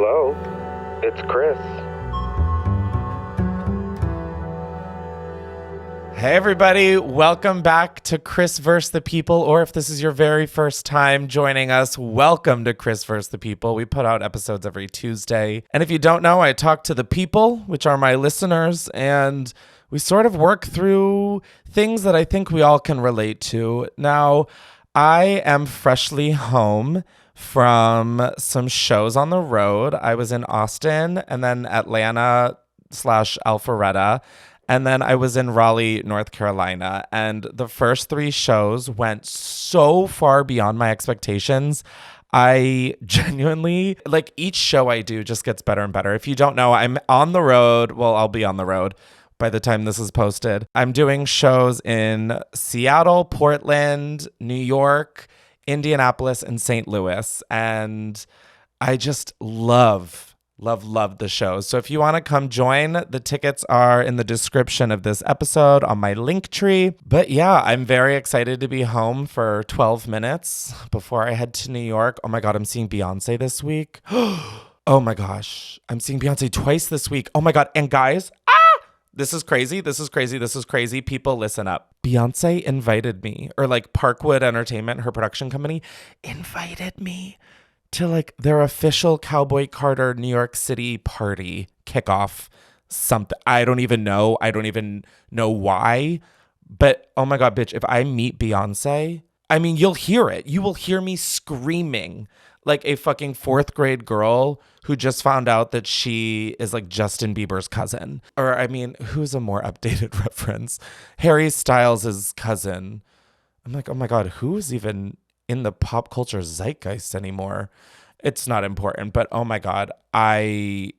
Hello, it's Chris. Hey everybody, welcome back to Chris vs. the People, or if this is your very first time joining us, welcome to Chris vs. the People. We put out episodes every Tuesday, and if you don't know, I talk to the people, which are my listeners, and we sort of work through things that I think we all can relate to. Now, I am freshly home from some shows on the road. I was in Austin and then Atlanta / Alpharetta. And then I was in Raleigh, North Carolina. And the first 3 shows went so far beyond my expectations. I genuinely, like, each show I do just gets better and better. If you don't know, I'm on the road. Well, I'll be on the road by the time this is posted. I'm doing shows in Seattle, Portland, New York, Indianapolis, and St. Louis. And I just love the shows. So if you want to come join, the tickets are in the description of this episode on my link tree. But yeah, I'm very excited to be home for 12 minutes before I head to New York. Oh my God, I'm seeing Beyonce this week. Oh my gosh, I'm seeing Beyonce twice this week. Oh my God. And guys, this is crazy. People, listen up. Beyonce invited me, or like Parkwood Entertainment, her production company, invited me to like their official Cowboy Carter New York City party kickoff something. I don't even know why. But oh my God, bitch, if I meet Beyonce, I mean, you'll hear it. You will hear me screaming like a fucking 4th grade girl who just found out that she is like Justin Bieber's cousin. Or I mean, who's a more updated reference? Harry Styles' cousin. I'm like, oh my God, who is even in the pop culture zeitgeist anymore? It's not important, but oh my God, I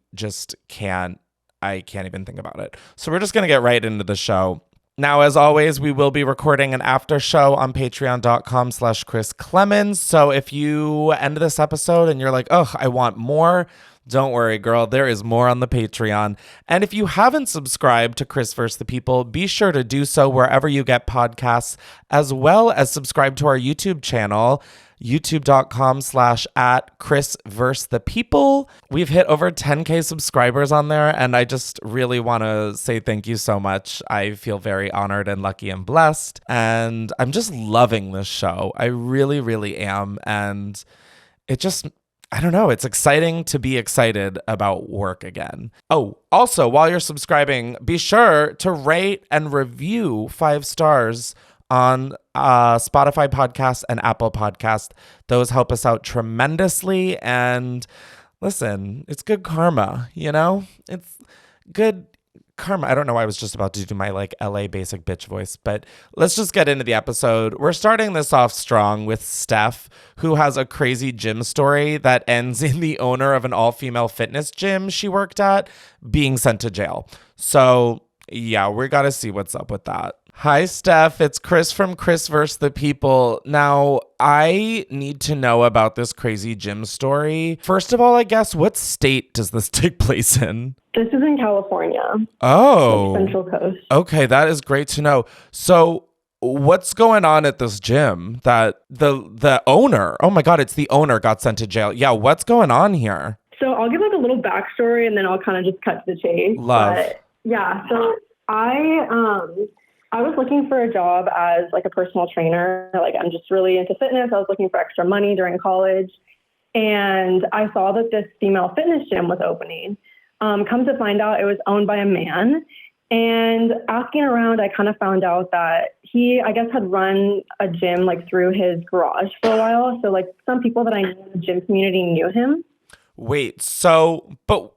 can't even think about it. So we're just going to get right into the show. Now, as always, we will be recording an after show on patreon.com/Chris Clemens. So if you end this episode and you're like, oh, I want more, don't worry, girl. There is more on the Patreon. And if you haven't subscribed to Chris vs. the People, be sure to do so wherever you get podcasts, as well as subscribe to our YouTube channel, youtube.com/@Chris vs. the People. We've hit over 10K subscribers on there, and I just really want to say thank you so much. I feel very honored and lucky and blessed, and I'm just loving this show. I really, really am. And it just, I don't know. It's exciting to be excited about work again. Oh, also, while you're subscribing, be sure to rate and review 5 stars on Spotify Podcast and Apple Podcast. Those help us out tremendously. And listen, it's good karma, you know? It's good karma. I don't know why I was just about to do my like LA basic bitch voice, but let's just get into the episode. We're starting this off strong with Steph, who has a crazy gym story that ends in the owner of an all-female fitness gym she worked at being sent to jail. So yeah, we got to see what's up with that. Hi, Steph. It's Chris from Chris vs. the People. Now, I need to know about this crazy gym story. First of all, I guess, what state does this take place in? This is in California. Oh. Like Central Coast. Okay, that is great to know. So what's going on at this gym that the owner, oh my God, it's the owner, got sent to jail. Yeah, what's going on here? So I'll give like a little backstory and then I'll kind of just cut to the chase. Love. But, yeah, so I was looking for a job as like a personal trainer. Like I'm just really into fitness. I was looking for extra money during college. And I saw that this female fitness gym was opening. Come to find out, it was owned by a man. And asking around, I kind of found out that he, I guess, had run a gym like through his garage for a while. So like some people that I knew in the gym community knew him. Wait, so, but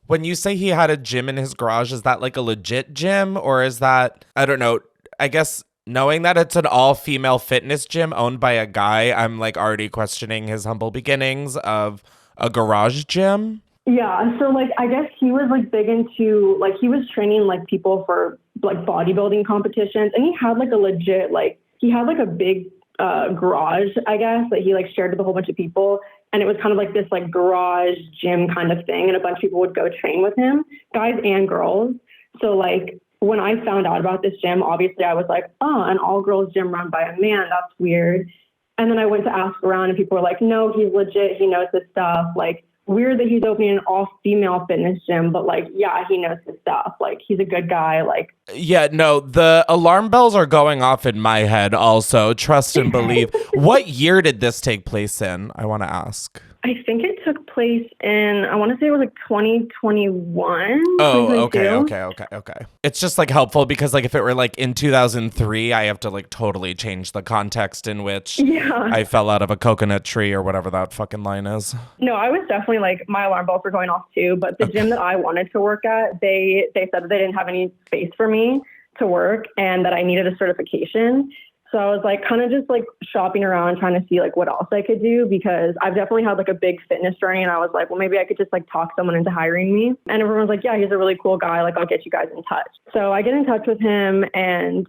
when you say he had a gym in his garage, is that like a legit gym, or is that, I don't know, I guess knowing that it's an all-female fitness gym owned by a guy, I'm like already questioning his humble beginnings of a garage gym. Yeah, so like I guess he was like big into like he was training like people for like bodybuilding competitions, and he had like a legit like he had like a big garage, I guess, that he like shared with a whole bunch of people. And it was kind of like this like garage gym kind of thing. And a bunch of people would go train with him, guys and girls. So like when I found out about this gym, obviously I was like, oh, an all girls gym run by a man. That's weird. And then I went to ask around and people were like, no, he's legit. He knows his stuff. Like weird that he's opening an all-female fitness gym, but like, yeah, he knows his stuff. Like, he's a good guy. Like, Yeah, no, the alarm bells are going off in my head also. Trust and believe. What year did this take place in? I want to ask. I think it took place in, I want to say it was like 2021. Oh, 2022. okay. It's just like helpful because like if it were like in 2003, I have to like totally change the context in which I fell out of a coconut tree or whatever that fucking line is. No, I was definitely like, my alarm bells were going off too, but the gym that I wanted to work at, they said that they didn't have any space for me to work and that I needed a certification. So I was like kind of just like shopping around trying to see like what else I could do, because I've definitely had like a big fitness journey, and I was like, well, maybe I could just like talk someone into hiring me. And everyone's like, yeah, he's a really cool guy. Like, I'll get you guys in touch. So I get in touch with him, and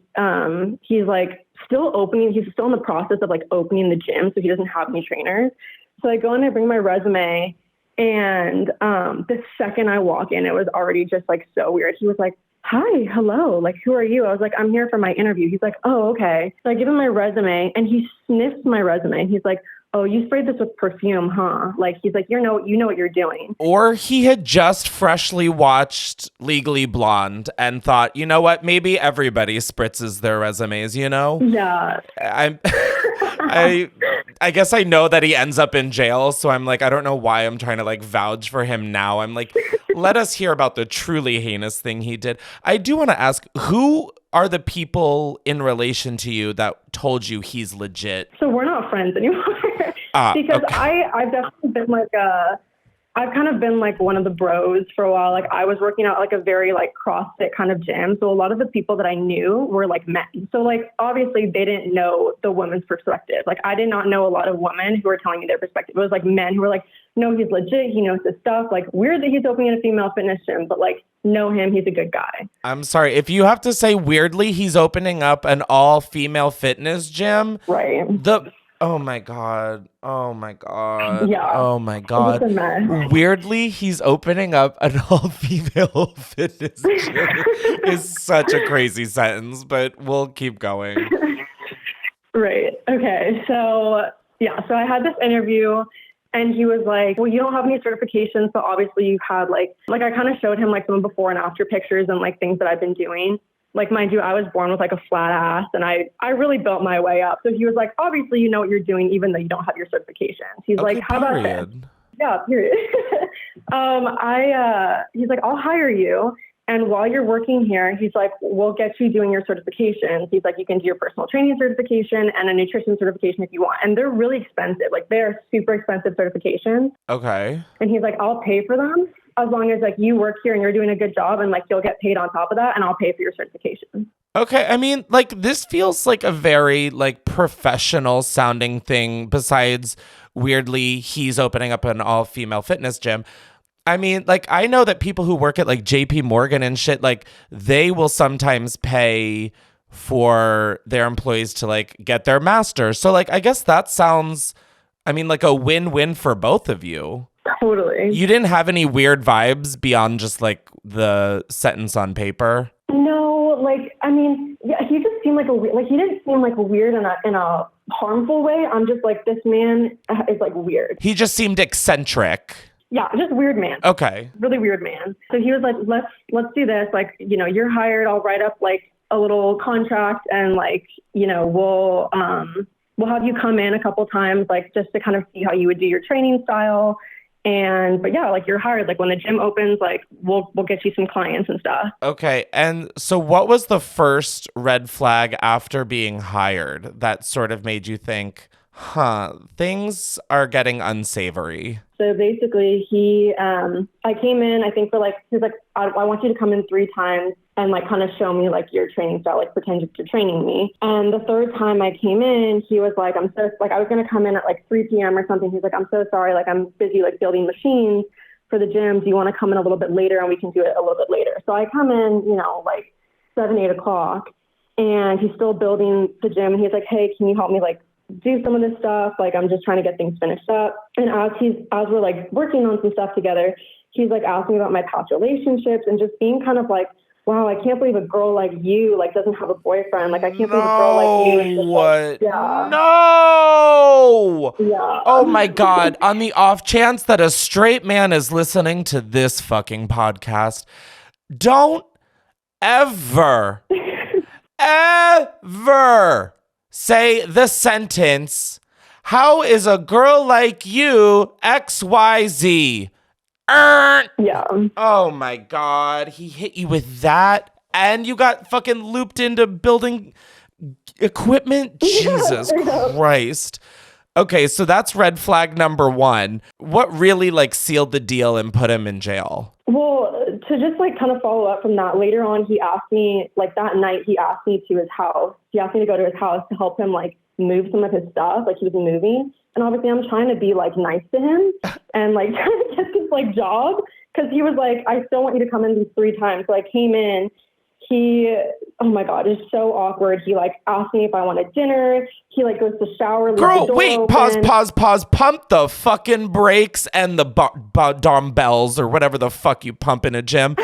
he's like still opening. He's still in the process of like opening the gym. So he doesn't have any trainers. So I go in, I bring my resume, and the second I walk in, it was already just like so weird. He was like, hi, hello, like, who are you? I was like, I'm here for my interview. He's like, oh, okay. So I give him my resume, and he sniffs my resume. He's like, oh, you sprayed this with perfume, huh? Like, he's like, you know what you're doing. Or he had just freshly watched Legally Blonde and thought, you know what, maybe everybody spritzes their resumes, you know? Yeah. I guess I know that he ends up in jail, so I'm like, I don't know why I'm trying to like vouch for him now. I'm like, let us hear about the truly heinous thing he did. I do want to ask, who are the people in relation to you that told you he's legit? So we're not friends anymore. Because okay. I've definitely been like I've kind of been like one of the bros for a while. Like, I was working out like a very like CrossFit kind of gym. So a lot of the people that I knew were like men. So like, obviously they didn't know the woman's perspective. Like, I did not know a lot of women who were telling me their perspective. It was like men who were like, no, he's legit. He knows his stuff. Like, weird that he's opening a female fitness gym, but like, know him. He's a good guy. I'm sorry. If you have to say weirdly, he's opening up an all female fitness gym. Right. Oh my God. Oh my God. Yeah. Oh my God. It's a mess. Weirdly, he's opening up an all-female fitness gym is such a crazy sentence, but we'll keep going. Right. Okay. So, yeah. So I had this interview, and he was like, well, you don't have any certifications. So obviously you've had like I kind of showed him like some before and after pictures and like things that I've been doing. Like, mind you, I was born with like a flat ass, and I really built my way up. So he was like, obviously, you know what you're doing, even though you don't have your certifications. He's like, how about this? Yeah, period. He's like, I'll hire you. And while you're working here, he's like, we'll get you doing your certifications. He's like, you can do your personal training certification and a nutrition certification if you want. And they're really expensive. Like, they're super expensive certifications. Okay. And he's like, I'll pay for them as long as like you work here and you're doing a good job, and like you'll get paid on top of that, and I'll pay for your certification. Okay, I mean, like, this feels like a very like professional sounding thing, besides weirdly he's opening up an all-female fitness gym. I mean, like, I know that people who work at like JP Morgan and shit, like, they will sometimes pay for their employees to like get their master's. So like, I guess that sounds, I mean, like a win-win for both of you. Totally. You didn't have any weird vibes beyond just like the sentence on paper? No, like, I mean, yeah, he just seemed like he didn't seem like weird in a harmful way. I'm just like, this man is like weird. He just seemed eccentric. Yeah, just weird man. Okay. Really weird man. So he was like, let's do this. Like, you know, you're hired. I'll write up like a little contract, and like, you know, we'll have you come in a couple times, like, just to kind of see how you would do your training style. But yeah, like, you're hired. Like, when the gym opens, like, we'll get you some clients and stuff. Okay. And so what was the first red flag after being hired that sort of made you think, things are getting unsavory? So basically I came in, I think he was like, I want you to come in 3 times and like kind of show me like your training style, like pretend you're training me. And the 3rd time I came in, he was like, I was going to come in at like 3 p.m. or something. He's like, I'm so sorry. Like, I'm busy like building machines for the gym. Do you want to come in a little bit later and we can do it a little bit later? So I come in, you know, like 7, 8 o'clock, and he's still building the gym. And he's like, hey, can you help me like do some of this stuff? Like, I'm just trying to get things finished up. And as we're like working on some stuff together, he's like asking about my past relationships and just being kind of like, wow, I can't believe a girl like you like doesn't have a boyfriend. Like, I can't believe a girl like you. What? Yeah. No. No. Yeah. Oh my God. On the off chance that a straight man is listening to this fucking podcast, don't ever, ever say the sentence, how is a girl like you XYZ? Yeah. Oh my God. He hit you with that and you got fucking looped into building equipment? Jesus Christ. Okay, so that's red flag number one. What really like sealed the deal and put him in jail? Well, to just like kind of follow up from that, later on, he asked me, like that night, he asked me to his house. He asked me to go to his house to help him like move some of his stuff. Like he was moving. And obviously I'm trying to be like nice to him and like trying to get this like job. Cause he was like, I still want you to come in these 3 times. So I came in. He, oh my God, it's so awkward. He like asked me if I wanted dinner. He like goes to shower. Leaves Girl, the door wait, open. pause. Pump the fucking brakes and the dumbbells or whatever the fuck you pump in a gym.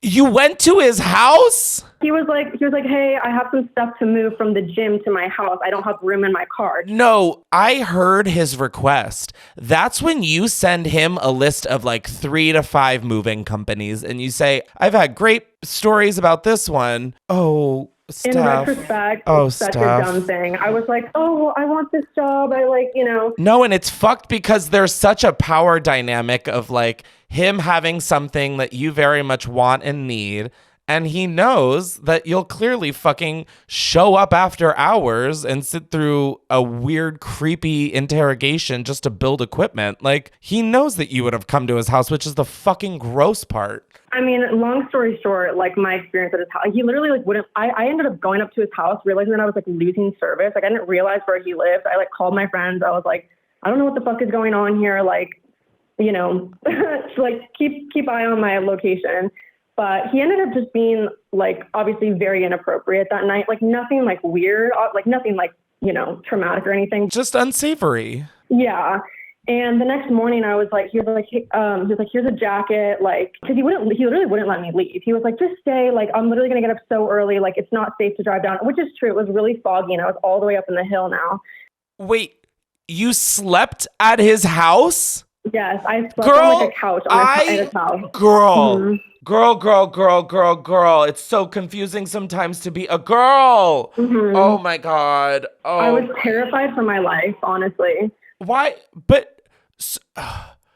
You went to his house? He was like, hey, I have some stuff to move from the gym to my house. I don't have room in my car. No, I heard his request. That's when you send him a list of like 3 to 5 moving companies and you say, I've had great stories about this one. Oh, In Steph. retrospect, Oh, it's such Steph. a dumb thing. I was like, oh, I want this job. I like, No, and it's fucked because there's such a power dynamic of like him having something that you very much want and need. And he knows that you'll clearly fucking show up after hours and sit through a weird, creepy interrogation just to build equipment. Like, he knows that you would have come to his house, which is the fucking gross part. I mean, long story short, like my experience at his house, he literally like wouldn't, I ended up going up to his house, realizing that I was like losing service. Like I didn't realize where he lived. I like called my friends. I was like, I don't know what the fuck is going on here. Like, like keep eye on my location. But he ended up just being like obviously very inappropriate that night. Like nothing like weird, like nothing like, traumatic or anything. Just unsavory. Yeah. And the next morning I was like, he was like, here's a jacket. Like, cause he literally wouldn't let me leave. He was like, just stay. Like, I'm literally going to get up so early. Like, it's not safe to drive down, which is true. It was really foggy and I was all the way up in the hill now. Wait, you slept at his house? Yes. I slept on like a couch at his house. Girl. Mm-hmm. Girl. It's so confusing sometimes to be a girl. Mm-hmm. Oh my God. Oh. I was terrified for my life, honestly. Why? But,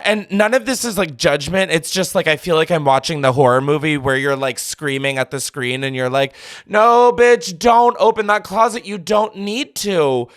and none of this is like judgment. It's just like, I feel like I'm watching the horror movie where you're like screaming at the screen and you're like, no, bitch, don't open that closet. You don't need to.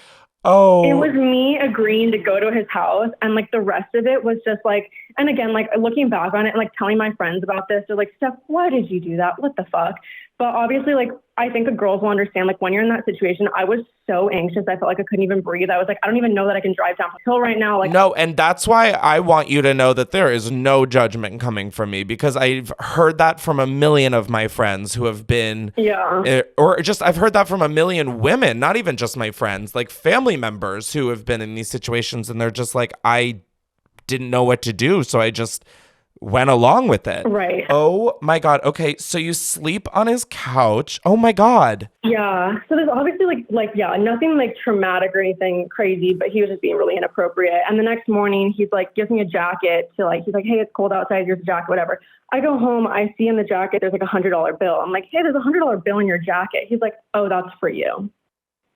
Oh. It was me agreeing to go to his house, and like the rest of it was just like, and again, like looking back on it and like telling my friends about this, they're like, Steph, why did you do that? What the fuck? But obviously, like, I think the girls will understand, like, when you're in that situation, I was so anxious. I felt like I couldn't even breathe. I was like, I don't even know that I can drive down the hill right now. Like, no, and that's why I want you to know that there is no judgment coming from me, because I've heard that from a million of my friends who have been, or just I've heard that from a million women, not even just my friends, like family members who have been in these situations, and they're just like, I didn't know what to do, so I just went along with it. Right. Oh my God. Okay, so you sleep on his couch. Oh my God. Yeah. So there's obviously nothing like traumatic or anything crazy, but he was just being really inappropriate. And the next morning he's like, gives me a jacket to like, he's like, hey, it's cold outside, here's a jacket, whatever. I go home, I see in the jacket, there's like $100 bill. I'm like, hey, there's $100 bill in your jacket. He's like, oh, that's for you.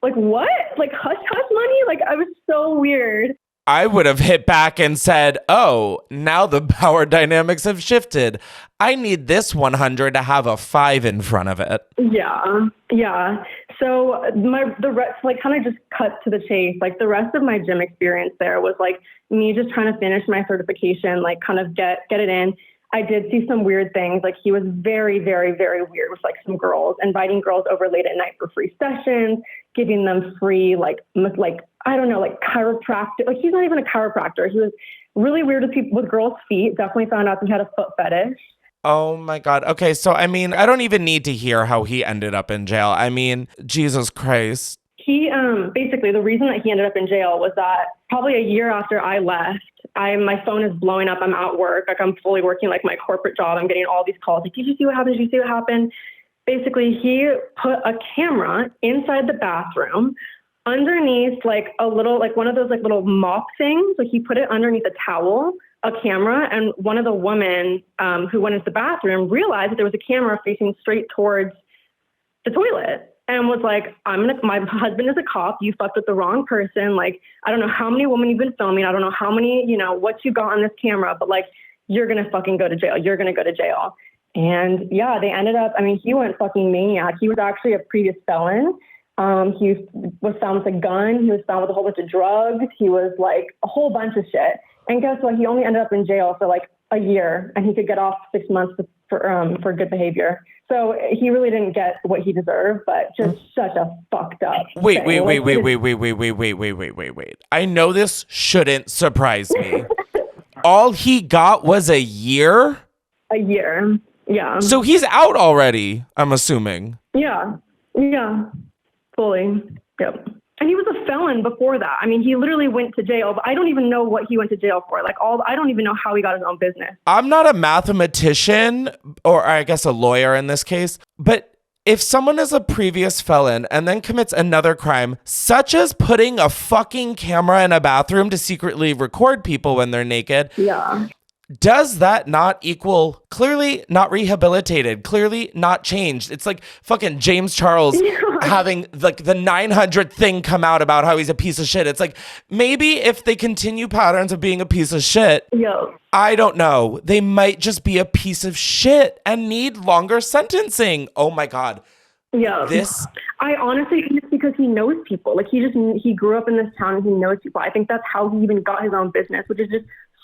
Like, what? Like hush money? Like, I was so weird. I would have hit back and said, oh, now the power dynamics have shifted. I need this 100 to have a 5 in front of it. Yeah. So the rest, like, kind of just cut to the chase. Like, the rest of my gym experience there was like me just trying to finish my certification, like kind of get it in. I did see some weird things. Like, he was very, very, very weird with like some girls, inviting girls over late at night for free sessions, giving them free, I don't know, like chiropractic. Like, he's not even a chiropractor. He was really weird with people, with girls' feet. Definitely found out he had a foot fetish. Oh my God. Okay, so I mean, I don't even need to hear how he ended up in jail. I mean, Jesus Christ. He basically, the reason that he ended up in jail was that probably a year after I left, my phone is blowing up. I'm at work. Like, I'm fully working like my corporate job. I'm getting all these calls. Like, did you see what happened? Did you see what happened? Basically, he put a camera inside the bathroom underneath like a little, like one of those like little mop things. Like he put it underneath a towel, a camera, and one of the women who went into the bathroom realized that there was a camera facing straight towards the toilet. And was like, my husband is a cop. You fucked with the wrong person. Like, I don't know how many women you've been filming. I don't know how many, what you got on this camera, but like, you're going to fucking go to jail. You're going to go to jail. And yeah, they ended up, he went fucking maniac. He was actually a previous felon. He was found with a gun. He was found with a whole bunch of drugs. He was like a whole bunch of shit. And guess what? He only ended up in jail for like a year, and he could get off 6 months for good behavior. So he really didn't get what he deserved, but just such a fucked up. Wait. I know this shouldn't surprise me. All he got was a year? A year, yeah. So he's out already, I'm assuming. Yeah, fully, yep. And he was a felon before that. He literally went to jail, but I don't even know what he went to jail for. I don't even know how he got his own business. I'm not a mathematician, or I guess a lawyer in this case, but if someone is a previous felon and then commits another crime, such as putting a fucking camera in a bathroom to secretly record people when they're naked, yeah. Does that not equal clearly not rehabilitated, clearly not changed? It's like fucking James Charles having like the 900th thing come out about how he's a piece of shit. It's like, maybe if they continue patterns of being a piece of shit, I don't know, they might just be a piece of shit and need longer sentencing. Oh my God. Yeah. I honestly think it's because he knows people. Like he grew up in this town and he knows people. I think that's how he even got his own business, which is just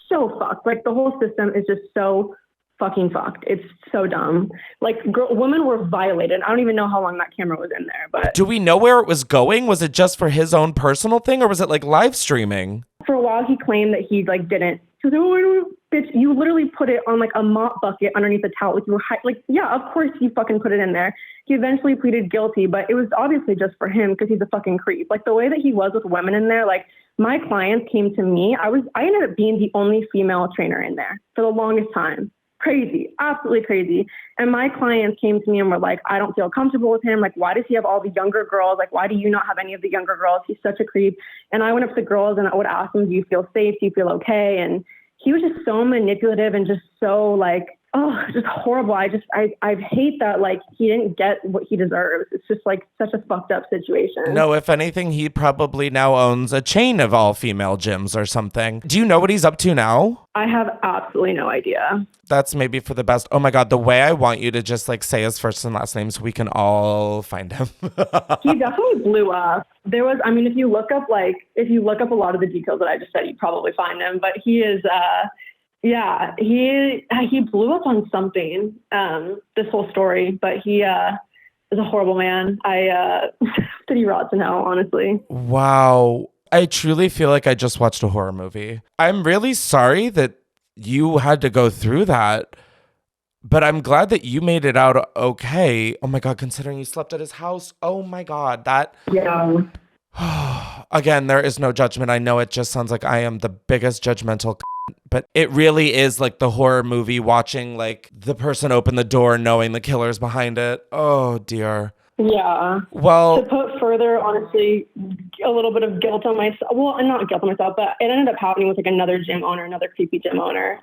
so fucked. Like the whole system is just so fucking fucked. It's so dumb. Like women were violated. I don't even know how long that camera was in there, but do we know where it was going? Was it just for his own personal thing, or was it like live streaming? For a while he claimed that he like didn't. He was like, oh, bitch, you literally put it on like a mop bucket underneath the towel. Like you were yeah, of course you fucking put it in there. He eventually pleaded guilty, but it was obviously just for him because he's a fucking creep. Like the way that he was with women in there, like my clients came to me. I ended up being the only female trainer in there for the longest time. Crazy, absolutely crazy. And my clients came to me and were like, I don't feel comfortable with him. Like, why does he have all the younger girls? Like, why do you not have any of the younger girls? He's such a creep. And I went up to the girls and I would ask them, do you feel safe? Do you feel okay? And he was just so manipulative and just so like, oh, just horrible. I hate that, like, he didn't get what he deserves. It's just like such a fucked up situation. No, if anything, he probably now owns a chain of all female gyms or something. Do you know what he's up to now? I have absolutely no idea. That's maybe for the best. Oh my God, the way I want you to just like say his first and last name so we can all find him. He definitely blew up. There was, if you look up a lot of the details that I just said, you'd probably find him, but he is, yeah, he blew up on something, this whole story, but he is a horrible man. Pretty rot to hell, honestly. Wow. I truly feel like I just watched a horror movie. I'm really sorry that you had to go through that, but I'm glad that you made it out okay. Oh my God, considering you slept at his house. Oh my God, that... Yeah. Again, there is no judgment. I know it just sounds like I am the biggest judgmental but it really is like the horror movie, watching like the person open the door knowing the killer's behind it. Oh dear. Yeah. Well, to put further, honestly, a little bit of guilt on myself. Well, not guilt on myself, but it ended up happening with like another gym owner, another creepy gym owner.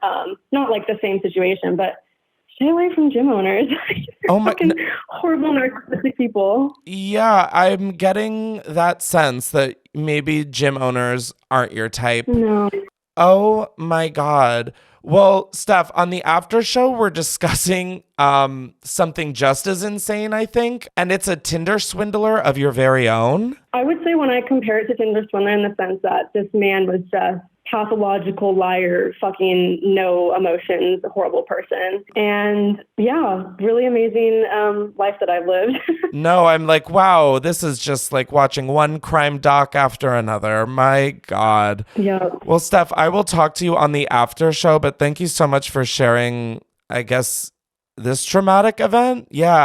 Not like the same situation, but stay away from gym owners. Oh my, horrible narcissistic people. Yeah, I'm getting that sense that maybe gym owners aren't your type. No. Oh my God. Well, Steph, on the after show, we're discussing something just as insane, I think. And it's a Tinder swindler of your very own. I would say when I compare it to Tinder swindler in the sense that this man was just pathological liar, fucking no emotions, a horrible person. And yeah, really amazing life that I've lived. No, I'm like, wow, this is just like watching one crime doc after another. My God. Yeah. Well, Steph, I will talk to you on the after show, but thank you so much for sharing, I guess, this traumatic event. Yeah,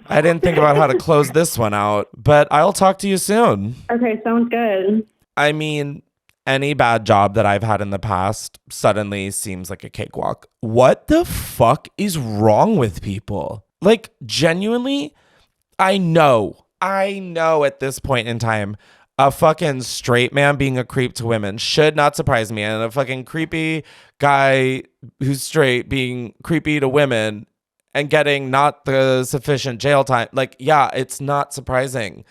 I didn't think about how to close this one out, but I'll talk to you soon. Okay, sounds good. I mean, any bad job that I've had in the past suddenly seems like a cakewalk. What the fuck is wrong with people? Like, genuinely, I know I know at this point in time, a fucking straight man being a creep to women should not surprise me. And a fucking creepy guy who's straight being creepy to women and getting not the sufficient jail time. Like, yeah, it's not surprising,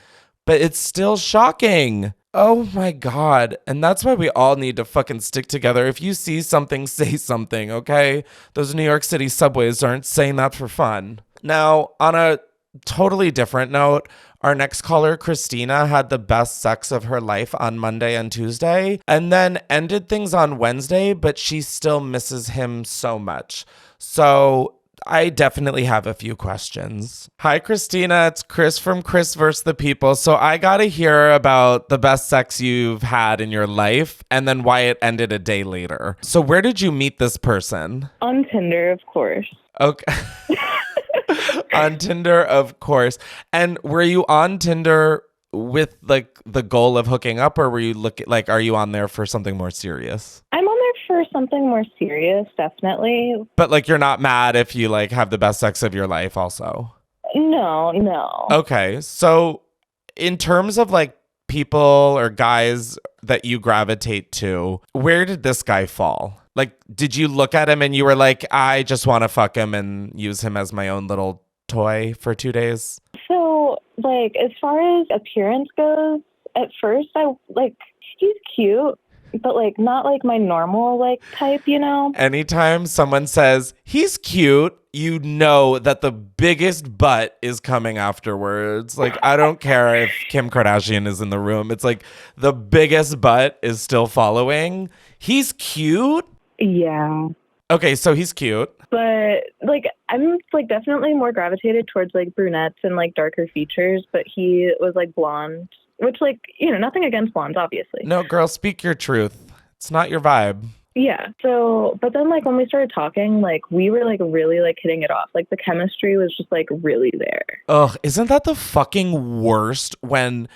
but it's still shocking. Oh my God. And that's why we all need to fucking stick together. If you see something, say something, okay? Those New York City subways aren't saying that for fun. Now, on a totally different note, our next caller, Christina, had the best sex of her life on Monday and Tuesday, and then ended things on Wednesday, but she still misses him so much. So I definitely have a few questions. Hi, Christina. It's Chris from Chris vs. the People. So I got to hear about the best sex you've had in your life and then why it ended a day later. So where did you meet this person? On Tinder, of course. Okay. On Tinder, of course. And were you on Tinder with like the goal of hooking up, or were you are you on there for something more serious? I'm on there for something more serious, definitely. But like you're not mad if you like have the best sex of your life also? No. Okay. So in terms of like people or guys that you gravitate to, where did this guy fall? Like, did you look at him and you were like, I just want to fuck him and use him as my own little toy for 2 days? So, like, as far as appearance goes, at first he's cute, but like not like my normal like type, you know? Anytime someone says he's cute, you know that the biggest butt is coming afterwards. Like, I don't care if Kim Kardashian is in the room. It's like the biggest butt is still following. He's cute? Yeah. Okay, so he's cute. But like I'm like definitely more gravitated towards like brunettes and like darker features, but he was like blonde, which like, you know, nothing against blondes, obviously. No, girl, speak your truth. It's not your vibe. Yeah. So, but then like when we started talking, like we were like really like hitting it off. Like the chemistry was just like really there. Ugh, isn't that the fucking worst when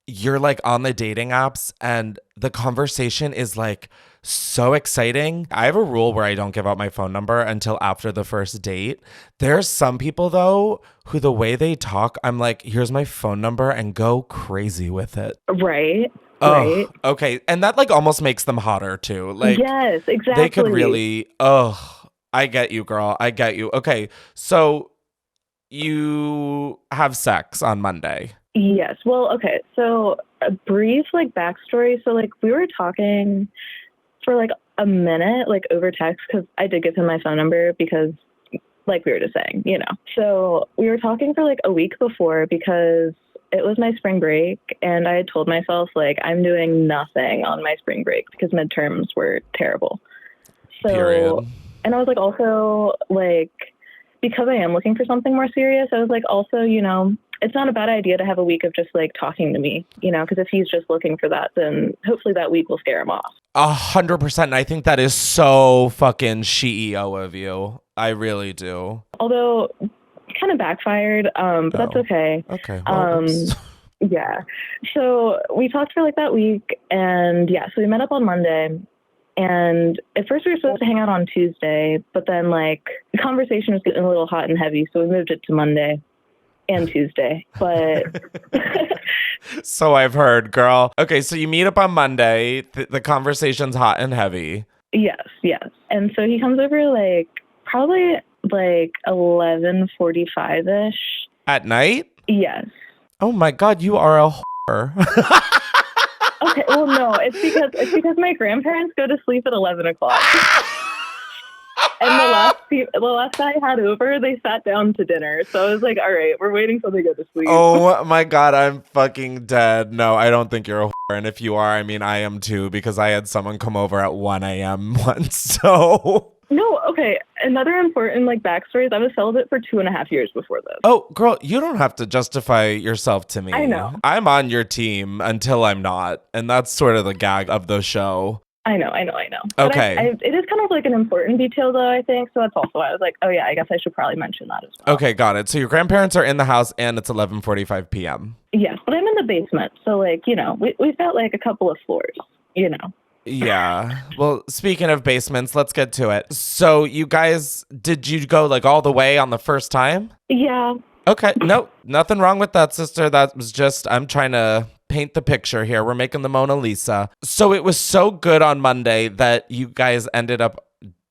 you're like on the dating apps and the conversation is like so exciting? I have a rule where I don't give out my phone number until after the first date. There's some people though who the way they talk, I'm like, here's my phone number and go crazy with it. Right. Oh, right. okay. And that like almost makes them hotter too. Like, yes, exactly. they could really, I get you, girl. I get you. Okay. So you have sex on Monday. Yes. Well, okay. So a brief like backstory. So like we were talking for like a minute, like over text, because I did give him my phone number because like we were just saying, you know. So we were talking for like a week before because it was my spring break and I had told myself like I'm doing nothing on my spring break because midterms were terrible. So, Period. And I was like also like, because I am looking for something more serious, I was like also, you know, it's not a bad idea to have a week of just like talking to me, you know, because if he's just looking for that, then hopefully that week will scare him off. 100%. And I think that is so fucking CEO of you. I really do. Although kind of backfired, but that's okay. Okay. Well, yeah. So we talked for like that week and yeah, so we met up on Monday. And at first we were supposed to hang out on Tuesday, but then like the conversation was getting a little hot and heavy. So we moved it to Monday and Tuesday, but so I've heard, girl. Okay, so you meet up on Monday. The conversation's hot and heavy. Yes. And so he comes over like probably like 11:45ish. At night? Yes. Oh my God, you are a whore. Okay, well no, it's because my grandparents go to sleep at 11 o'clock. And the last guy I had over, they sat down to dinner. So I was like, all right, we're waiting till they go to sleep. Oh my God, I'm fucking dead. No, I don't think you're a whore. And if you are, I mean, I am too, because I had someone come over at 1 a.m. once, so... No, okay. Another important like backstory is I was celibate for 2.5 years before this. Oh, girl, you don't have to justify yourself to me. I know. I'm on your team until I'm not. And that's sort of the gag of the show. I know. Okay. But it is kind of like an important detail, though, I think. So that's also why I was like, oh, yeah, I guess I should probably mention that as well. Okay, got it. So your grandparents are in the house and it's 11:45 p.m. Yes, but I'm in the basement. So, like, you know, we've got like a couple of floors, you know. Yeah. Well, speaking of basements, let's get to it. So you guys, did you go like all the way on the first time? Yeah. Okay. No, nothing wrong with that, sister. That was just, I'm trying to paint the picture here. We're making the Mona Lisa. So it was so good on Monday that you guys ended up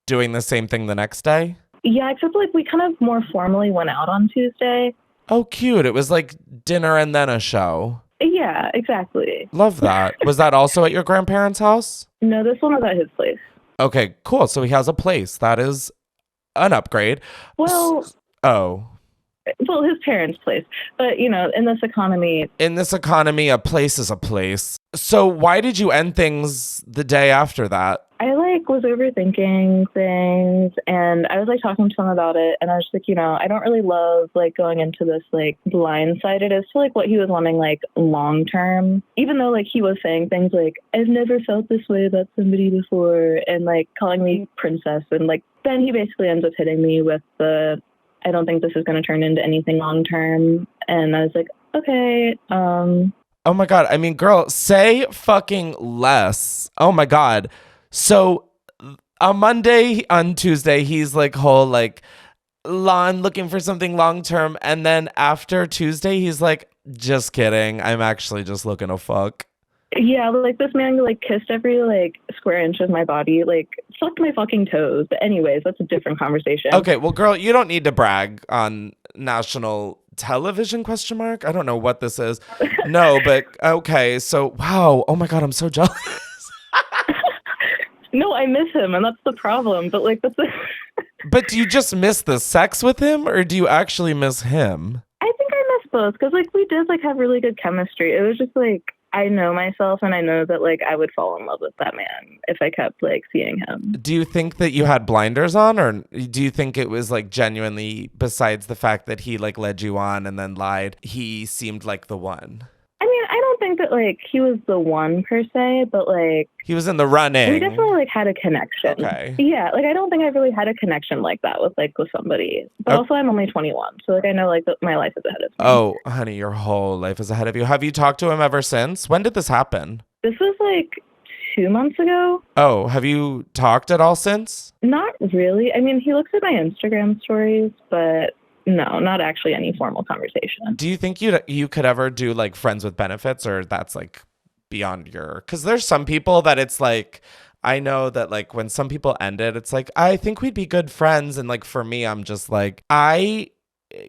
doing the same thing the next day? Yeah, except like we kind of more formally went out on Tuesday. Oh, cute. It was like dinner and then a show. Yeah, exactly. Love that. Was that also at your grandparents' house? No, this one was at his place. Okay, cool. So he has a place. That is an upgrade. Well, Oh. well, his parents' place. But, you know, in this economy, A place is a place. So why did you end things the day after that? I like was overthinking things and I was like talking to him about it and I was like, you know, I don't really love like going into this like blindsided as to like what he was wanting like long term, even though like he was saying things like, I've never felt this way about somebody before and like calling me princess and like then he basically ends up hitting me with the I don't think this is going to turn into anything long term. And I was like, okay, Oh my God. I mean, girl, say fucking less. Oh my God. So on Tuesday, he's like whole like, I'm looking for something long term. And then after Tuesday, he's like, just kidding. I'm actually just looking to fuck. yeah, like this man like kissed every like square inch of my body, like sucked my fucking toes. But anyways, that's a different conversation. Okay, well, girl, you don't need to brag on national television ? I don't know what this is. No, but okay. So wow. Oh my God, I'm so jealous. No, I miss him, and that's the problem. But like that's. But do you just miss the sex with him, or do you actually miss him? I think I miss both because like we did like have really good chemistry. It was just like I know myself, and I know that like I would fall in love with that man if I kept like seeing him. Do you think that you had blinders on, or do you think it was like genuinely, besides the fact that he like led you on and then lied, he seemed like the one? I mean, I don't think that like he was the one per se, but like He was in the running. we definitely like had a connection. Okay. Yeah, like I don't think I've really had a connection like that with somebody. But also I'm only 21, so like I know like that my life is ahead of me. Oh, honey, your whole life is ahead of you. Have you talked to him ever since? When did this happen? This was like 2 months ago. Oh, have you talked at all since? Not really. I mean, he looks at my Instagram stories, but no, not actually any formal conversation. Do you think you could ever do like friends with benefits, or that's like beyond your? Because there's some people that it's like, I know that like when some people end it, it's like, I think we'd be good friends. And like for me, I'm just like, I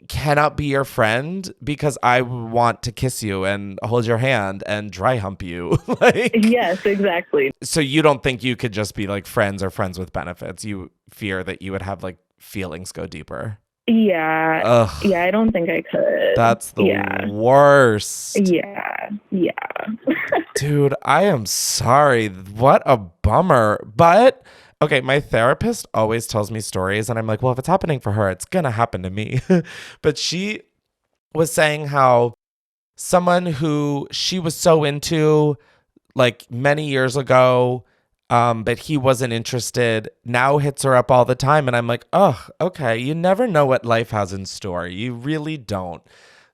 cannot be your friend because I want to kiss you and hold your hand and dry hump you. Like, Yes, exactly. so you don't think you could just be like friends or friends with benefits? You fear that you would have like feelings go deeper. Yeah. Ugh. Yeah, I don't think I could. That's the worst. Yeah. Dude, I am sorry. What a bummer. But okay, my therapist always tells me stories and I'm like, well, if it's happening for her, it's gonna happen to me. But she was saying how someone who she was so into like many years ago, but he wasn't interested, now hits her up all the time. And I'm like, oh, okay. You never know what life has in store. You really don't.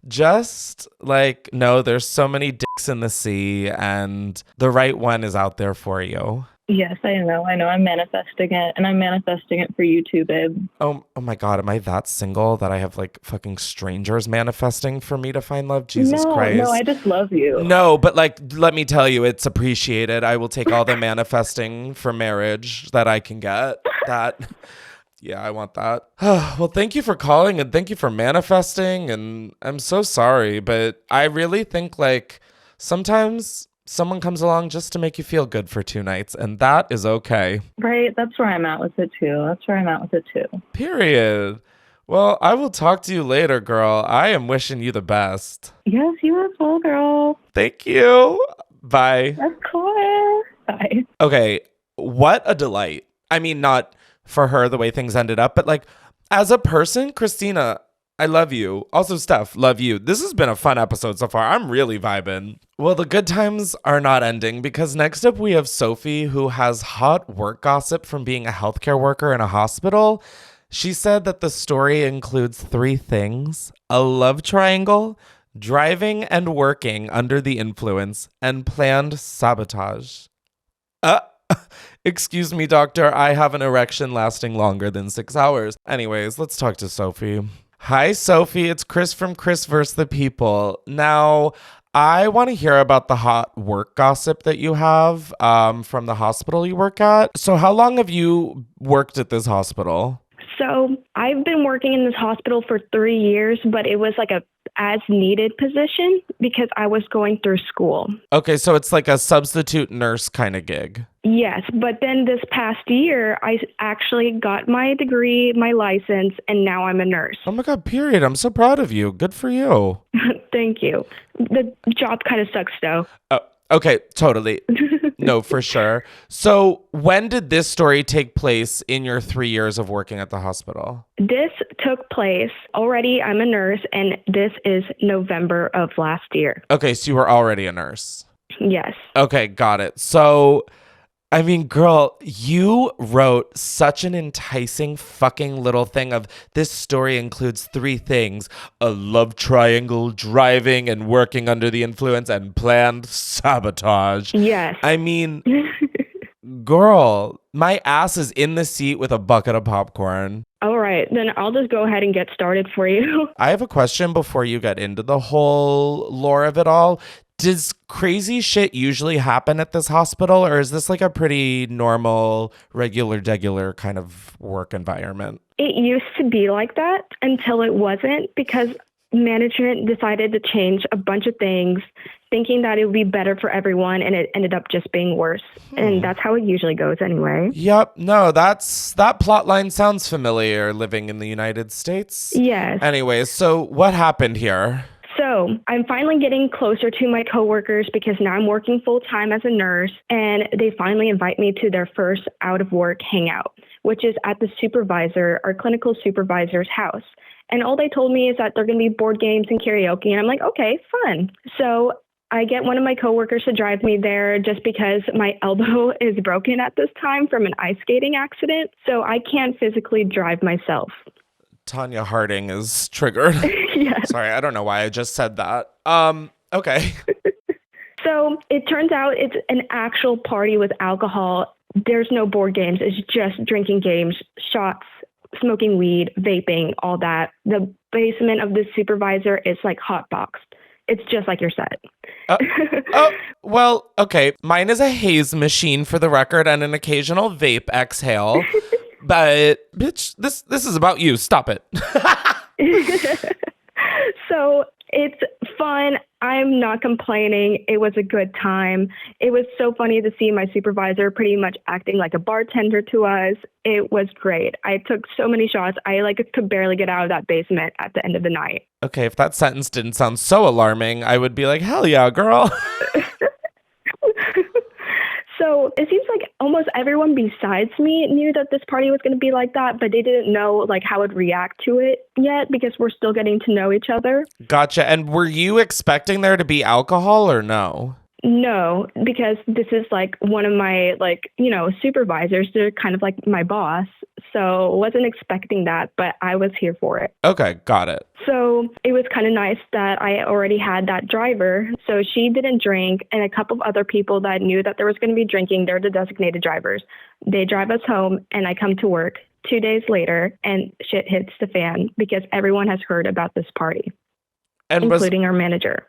Just like, no, there's so many dicks in the sea and the right one is out there for you. Yes, I know. I'm manifesting it, and I'm manifesting it for you too, babe. Oh my God. Am I that single that I have like fucking strangers manifesting for me to find love? Jesus Christ. No, I just love you. No, but like, let me tell you, it's appreciated. I will take all the manifesting for marriage that I can get. That, yeah, I want that. Well, thank you for calling and thank you for manifesting. And I'm so sorry, but I really think like sometimes someone comes along just to make you feel good for 2 nights, and that is okay. Right, that's where I'm at with it too. Period. Well, I will talk to you later, girl. I am wishing you the best. Yes, you as well, girl. Thank you. Bye. Of course. Bye. Okay, what a delight. I mean, not for her the way things ended up, but like as a person, Christina, I love you. Also, Steph, love you. This has been a fun episode so far. I'm really vibing. Well, the good times are not ending because next up we have Sophie, who has hot work gossip from being a healthcare worker in a hospital. She said that the story includes 3 things: a love triangle, driving and working under the influence, and planned sabotage. Excuse me, doctor. I have an erection lasting longer than 6 hours. Anyways, let's talk to Sophie. Hi, Sophie. It's Chris from Chris vs. the People. Now, I want to hear about the hot work gossip that you have from the hospital you work at. So, how long have you worked at this hospital? So I've been working in this hospital for 3 years, but it was like a as needed position because I was going through school. Okay, so it's like a substitute nurse kind of gig. Yes, but then this past year, I actually got my degree, my license, and now I'm a nurse. Oh my God, period. I'm so proud of you. Good for you. Thank you. The job kind of sucks though. Oh, okay, totally. No, for sure. So when did this story take place in your 3 years of working at the hospital? This took place already. I'm a nurse, and this is November of last year. Okay, so you were already a nurse. Yes. Okay, got it. So, I mean, girl, you wrote such an enticing fucking little thing of this story includes 3 things: a love triangle, driving and working under the influence, and planned sabotage. Yes. I mean, girl, my ass is in the seat with a bucket of popcorn. All right, then I'll just go ahead and get started for you. I have a question before you get into the whole lore of it all. Does crazy shit usually happen at this hospital, or is this like a pretty normal, regular kind of work environment? It used to be like that until it wasn't, because management decided to change a bunch of things, thinking that it would be better for everyone, and it ended up just being worse. And that's how it usually goes anyway. Yep. No, that plot line sounds familiar, living in the United States. Yes. Anyways, so what happened here? So I'm finally getting closer to my coworkers because now I'm working full time as a nurse, and they finally invite me to their first out of work hangout, which is at the supervisor, our clinical supervisor's house. And all they told me is that they're going to be board games and karaoke. And I'm like, okay, fun. So I get one of my coworkers to drive me there just because my elbow is broken at this time from an ice skating accident. So I can't physically drive myself. Tanya Harding is triggered. Yes. Sorry, I don't know why I just said that. Okay. So it turns out it's an actual party with alcohol. There's no board games. It's just drinking games, shots, smoking weed, vaping, all that. The basement of the supervisor is like hot boxed. It's just like your set. Well, okay. Mine is a haze machine for the record and an occasional vape exhale. But bitch, this is about you. Stop it. So it's fun. I'm not complaining. It was a good time. It was so funny to see my supervisor pretty much acting like a bartender to us. It was great. I took so many shots. I could barely get out of that basement at the end of the night. Okay, if that sentence didn't sound so alarming, I would be like, hell yeah, girl. So it seems like almost everyone besides me knew that this party was going to be like that, but they didn't know how I'd react to it yet because we're still getting to know each other. Gotcha. And were you expecting there to be alcohol or no? No, because this is one of my supervisors. They're kind of like my boss. So wasn't expecting that, but I was here for it. Okay, got it. So it was kind of nice that I already had that driver. So she didn't drink, and a couple of other people that knew that there was going to be drinking, they're the designated drivers. They drive us home, and I come to work 2 days later, and shit hits the fan because everyone has heard about this party, and including our manager.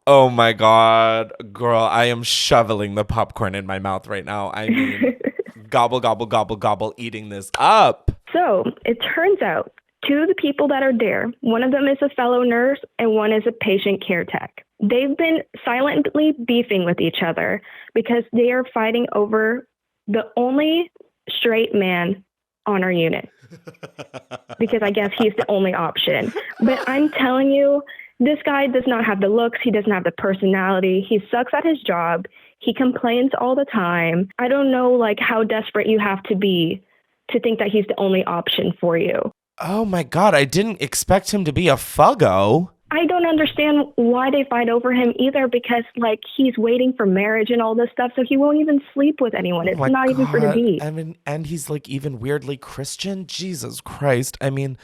Oh my God, girl, I am shoveling the popcorn in my mouth right now. I mean, gobble, gobble, gobble, gobble, eating this up. So it turns out 2 of the people that are there, one of them is a fellow nurse and one is a patient care tech. They've been silently beefing with each other because they are fighting over the only straight man on our unit. Because I guess he's the only option. But I'm telling you, this guy does not have the looks. He doesn't have the personality. He sucks at his job. He complains all the time. I don't know how desperate you have to be to think that he's the only option for you. Oh my God, I didn't expect him to be a fuggo. I don't understand why they fight over him either because he's waiting for marriage and all this stuff, so he won't even sleep with anyone. It's not even for the beat. I mean, and he's even weirdly Christian. Jesus Christ. I mean,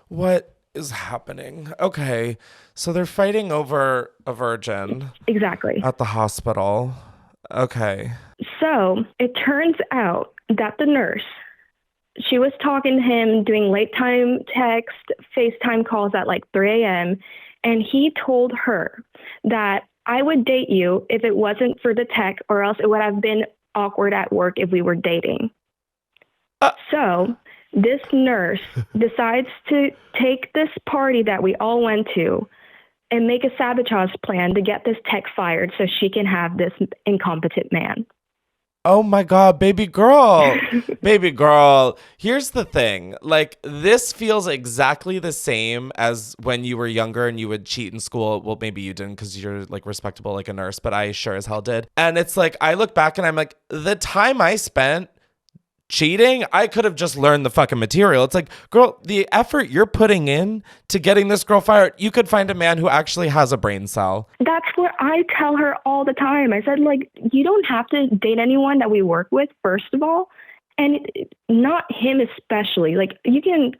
what is happening? Okay, so they're fighting over a virgin. Exactly. At the hospital. Okay. So it turns out that the nurse she was talking to him, doing late time text, FaceTime calls at like 3 a.m. And he told her that I would date you if it wasn't for the tech, or else it would have been awkward at work if we were dating. So this nurse decides to take this party that we all went to and make a sabotage plan to get this tech fired so she can have this incompetent man. Oh my God, baby girl. Baby girl. Here's the thing. Like, this feels exactly the same as when you were younger and you would cheat in school. Well, maybe you didn't because you're like respectable like a nurse, but I sure as hell did. And it's like, I look back and I'm like, the time I spent cheating, I could have just learned the fucking material. It's like, girl, the effort you're putting in to getting this girl fired, you could find a man who actually has a brain cell. That's what I tell her all the time. I said, like, you don't have to date anyone that we work with, first of all, and not him especially. Like, you can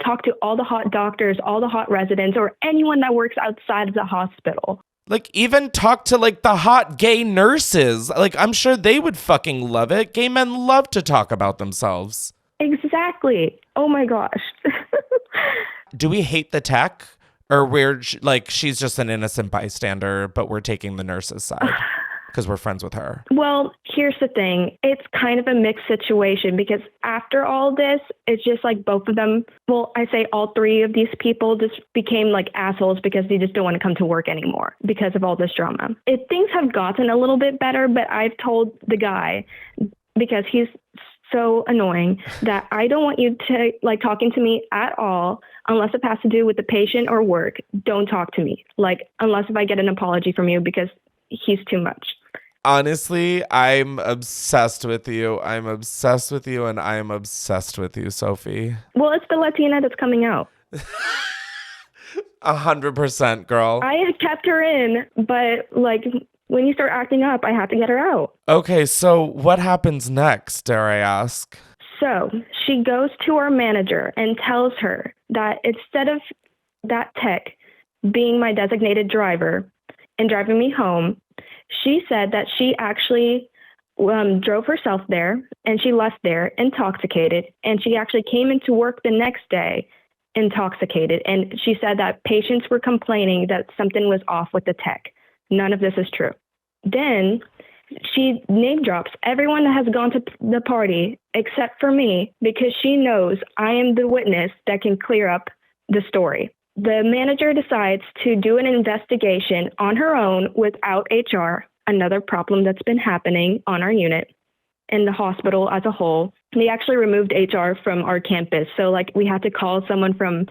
talk to all the hot doctors, all the hot residents, or anyone that works outside of the hospital. Like, even talk to like the hot gay nurses. Like, I'm sure they would fucking love it. Gay men love to talk about themselves. Exactly. Oh my gosh. Do we hate the tech? Or we're like, she's just an innocent bystander, but we're taking the nurse's side because we're friends with her? Well, here's the thing. It's kind of a mixed situation because after all this, it's just like both of them, well, I say all three of these people just became like assholes because they just don't want to come to work anymore because of all this drama. Things have gotten a little bit better, but I've told the guy, because he's so annoying, that I don't want you to like talking to me at all unless it has to do with the patient or work. Don't talk to me, like, unless if I get an apology from you, because he's too much. Honestly, I'm obsessed with you. I'm obsessed with you, and I'm obsessed with you, Sophie. Well, it's the Latina that's coming out. 100%, girl. I had kept her in, but like when you start acting up, I have to get her out. Okay, so what happens next, dare I ask? So she goes to our manager and tells her that instead of that tech being my designated driver and driving me home, she said that she actually drove herself there, and she left there intoxicated, and she actually came into work the next day intoxicated. And she said that patients were complaining that something was off with the tech. None of this is true. Then she name drops everyone that has gone to the party except for me, because she knows I am the witness that can clear up the story. The manager decides to do an investigation on her own without HR, another problem that's been happening on our unit and the hospital as a whole. They actually removed HR from our campus. So like we had to call someone from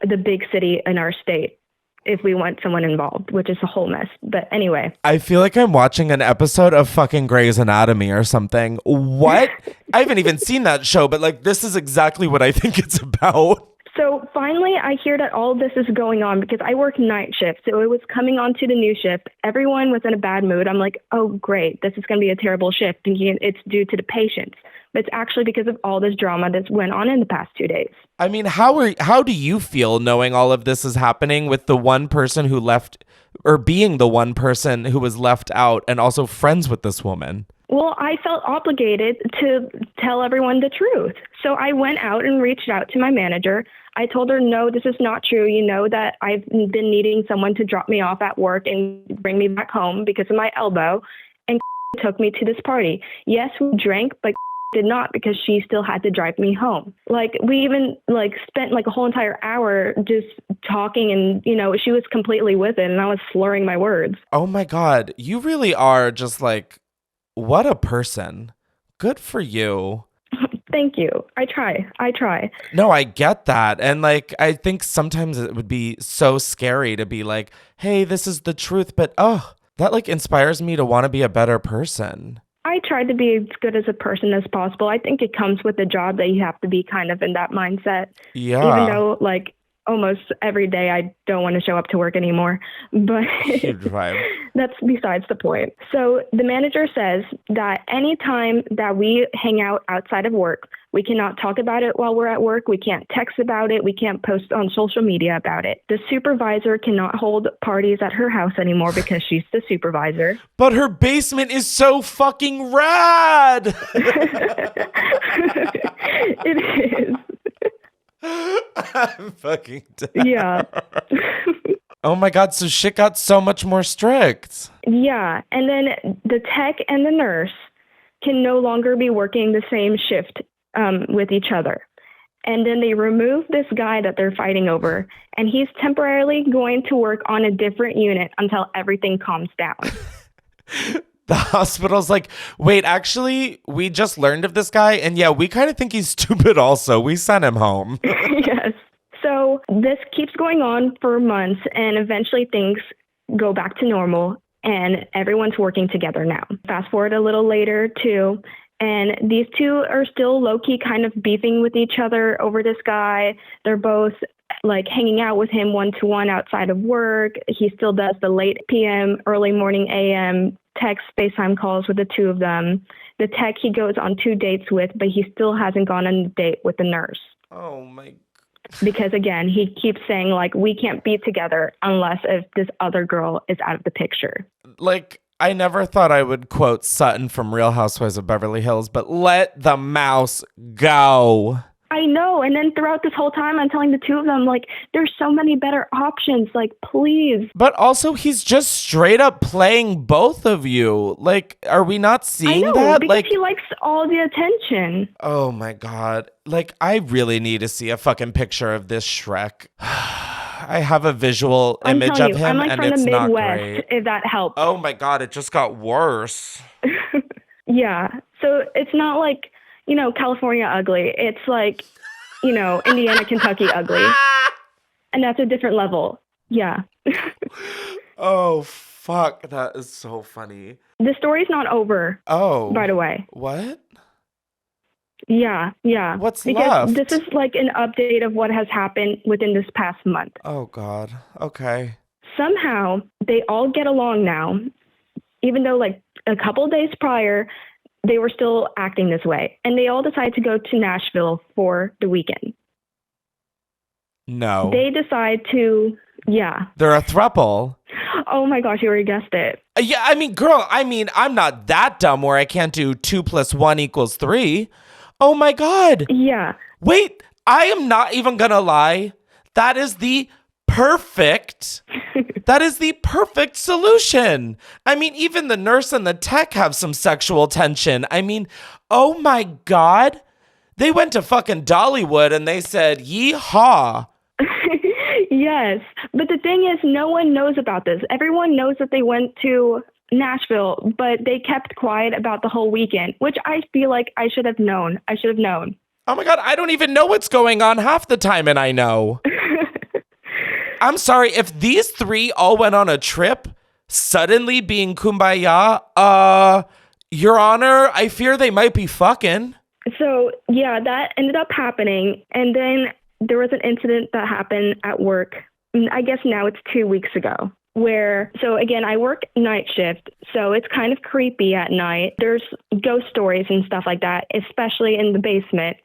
the big city in our state if we want someone involved, which is a whole mess. But anyway. I feel like I'm watching an episode of fucking Grey's Anatomy or something. What? I haven't even seen that show, but like this is exactly what I think it's about. So finally, I hear that all this is going on because I work night shift. So it was coming on to the new shift. Everyone was in a bad mood. I'm like, oh, great. This is going to be a terrible shift, thinking it's due to the patients. But it's actually because of all this drama that's went on in the past 2 days. I mean, how do you feel knowing all of this is happening with the one person who left, or being the one person who was left out and also friends with this woman? Well, I felt obligated to tell everyone the truth. So I went out and reached out to my manager. I told her, no, this is not true. You know that I've been needing someone to drop me off at work and bring me back home because of my elbow, and took me to this party. Yes, we drank, but did not, because she still had to drive me home. Like, we even like spent like a whole entire hour just talking, and you know, she was completely with it and I was slurring my words. Oh my God, you really are just like, what a person. Good for you. Thank you. I try. No, I get that. And like, I think sometimes it would be so scary to be like, hey, this is the truth. But oh, that like inspires me to want to be a better person. I try to be as good as a person as possible. I think it comes with the job that you have to be kind of in that mindset. Yeah. Even though like almost every day I don't want to show up to work anymore, but that's besides the point. So the manager says that anytime that we hang out outside of work, We cannot talk about it while we're at work. We can't text about it. We can't post on social media about it. The supervisor cannot hold parties at her house anymore because she's the supervisor. But her basement is so fucking rad. It is. I'm fucking dead. Yeah. Oh my God, so shit got so much more strict. Yeah. And then the tech and the nurse can no longer be working the same shift with each other. And then they remove this guy that they're fighting over, and he's temporarily going to work on a different unit until everything calms down. The hospital's like, wait, actually, we just learned of this guy, and yeah, we kind of think he's stupid also. We sent him home. Yes. So this keeps going on for months, and eventually things go back to normal, and everyone's working together now. Fast forward a little later, too, and these two are still low-key kind of beefing with each other over this guy. They're both like hanging out with him one-to-one outside of work. He still does the late PM, early morning AM text FaceTime calls with the two of them. The tech he goes on 2 dates with, but he still hasn't gone on a date with the nurse. Oh my. Because again, he keeps saying like, we can't be together unless if this other girl is out of the picture. Like, I never thought I would quote Sutton from Real Housewives of Beverly Hills, but let the mouse go. I know. And then throughout this whole time, I'm telling the two of them, like, there's so many better options. Like, please. But also, he's just straight up playing both of you. Like, are we not seeing I know, that? because Like, he likes all the attention. oh my God. Like, I really need to see a fucking picture of this Shrek. I have a visual image of him, I'm like and from it's the not Midwest, great. if that helps. Oh my God, it just got worse. Yeah. So it's not like, California ugly. It's like, Indiana, Kentucky ugly. And that's a different level. Yeah. Oh, fuck. That is so funny. The story's not over. Oh. By the way. What? Yeah. What's because left? This is like an update of what has happened within this past month. Oh, God. Okay. Somehow, they all get along now, even though like a couple days prior, they were still acting this way. And they all decide to go to Nashville for the weekend. No. They decide to, yeah. They're a throuple. Oh my gosh, you already guessed it. Yeah, I mean, girl, I'm not that dumb where I can't do 2 + 1 = 3. Oh my God. Yeah. Wait, I am not even gonna lie. That is the perfect solution. I mean, even the nurse and the tech have some sexual tension. I mean, oh my God. They went to fucking Dollywood and they said, yeehaw. Yes. But the thing is, no one knows about this. Everyone knows that they went to Nashville, but they kept quiet about the whole weekend, which I feel like I should have known. Oh my God, I don't even know what's going on half the time, and I know. I'm sorry, if these three all went on a trip, suddenly being kumbaya, Your Honor, I fear they might be fucking. So, yeah, that ended up happening. And then there was an incident that happened at work. I guess now it's 2 weeks ago. So again, I work night shift, so it's kind of creepy at night. There's ghost stories and stuff like that, especially in the basement,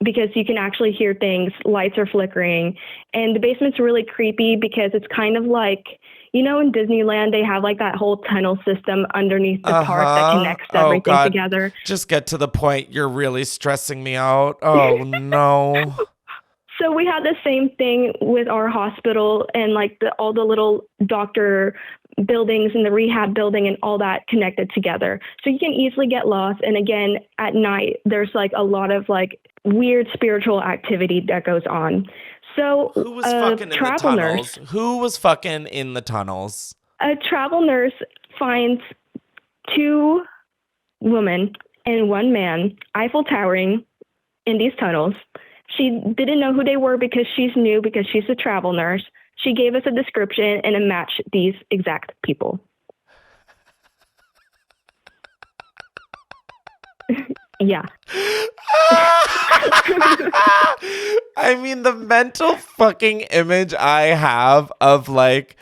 because you can actually hear things, lights are flickering. And the basement's really creepy because it's kind of like, in Disneyland, they have like that whole tunnel system underneath the park that connects everything together. Just get to the point. You're really stressing me out. Oh, no. So we had the same thing with our hospital and like all the little doctor buildings and the rehab building and all that connected together. So you can easily get lost. And again, at night, there's like a lot of like weird spiritual activity that goes on. So who was fucking in the tunnels? Who was fucking in the tunnels? A travel nurse finds 2 women and 1 man Eiffel towering in these tunnels. She didn't know who they were because she's new, because she's a travel nurse. She gave us a description and it matched these exact people. Yeah. I mean, the mental fucking image I have of like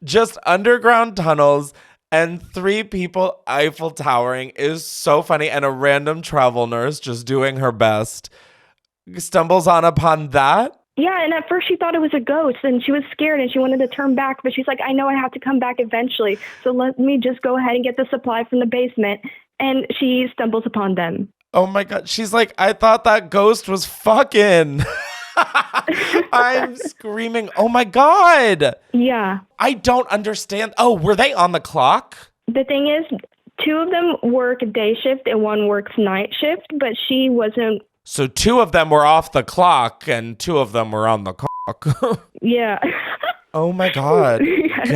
just underground tunnels and 3 people Eiffel Towering is so funny. And a random travel nurse just doing her best stumbles on upon that. Yeah, and at first she thought it was a ghost, and she was scared, and she wanted to turn back, but she's like, I know I have to come back eventually, so let me just go ahead and get the supply from the basement. And she stumbles upon them. Oh my God. She's like, I thought that ghost was fucking. I'm screaming, oh my God. Yeah. I don't understand. Oh, were they on the clock? The thing is, 2 of them work day shift and 1 works night shift, but she wasn't. So 2 of them were off the clock and 2 of them were on the clock. Yeah. Oh my God. Yes.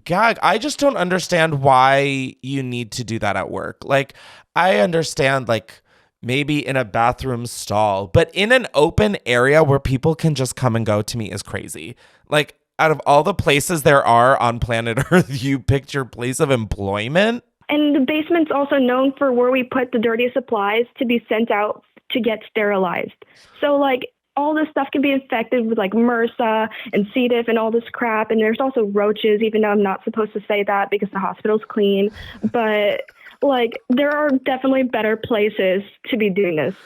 Gag. I just don't understand why you need to do that at work. Like, I understand, like, maybe in a bathroom stall, but in an open area where people can just come and go, to me is crazy. Like, out of all the places there are on planet Earth, you picked your place of employment. And the basement's also known for where we put the dirty supplies to be sent out to get sterilized. So, like, all this stuff can be infected with, like, MRSA and C. diff and all this crap. And there's also roaches, even though I'm not supposed to say that because the hospital's clean. But, like, there are definitely better places to be doing this.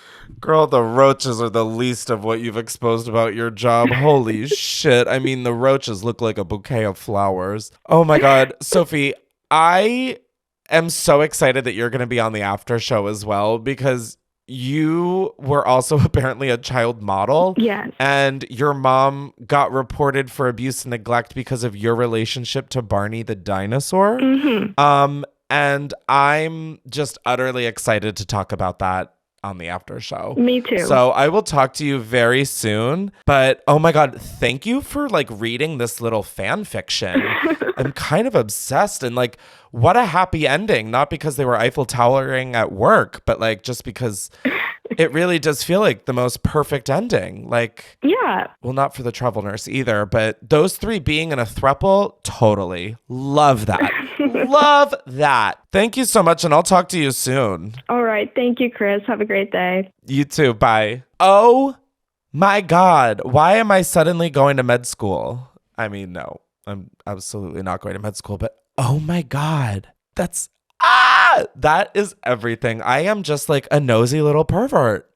Girl, the roaches are the least of what you've exposed about your job. Holy shit. I mean, the roaches look like a bouquet of flowers. Oh my God. Sophie, I am so excited that you're going to be on the after show as well, because you were also apparently a child model. Yes. And your mom got reported for abuse and neglect because of your relationship to Barney the dinosaur. Mm-hmm. And I'm just utterly excited to talk about that on the after show. Me too. So I will talk to you very soon. But oh my God, thank you for like reading this little fan fiction. I'm kind of obsessed, and like, what a happy ending. Not because they were Eiffel Towering at work, but like just because it really does feel like the most perfect ending. Like, yeah. Well, not for the travel nurse either, but those 3 being in a throuple, totally. Love that. Love that. Thank you so much, and I'll talk to you soon. All right. Thank you, Chris. Have a great day. You too. Bye. Oh my God. Why am I suddenly going to med school? I mean, no, I'm absolutely not going to med school, but oh my God. That is everything. I am just like a nosy little pervert.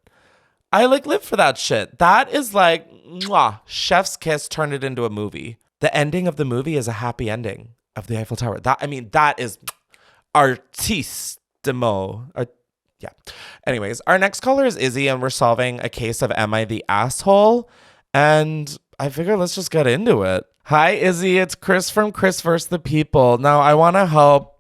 I like live for that shit. That is like, mwah, chef's kiss turned it into a movie. The ending of the movie is a happy ending of the Eiffel Tower. That is artissimo. Yeah. Anyways, our next caller is Izzy, and we're solving a case of Am I the Asshole? And I figure let's just get into it. Hi, Izzy. It's Chris from Chris vs. the People. Now, I want to help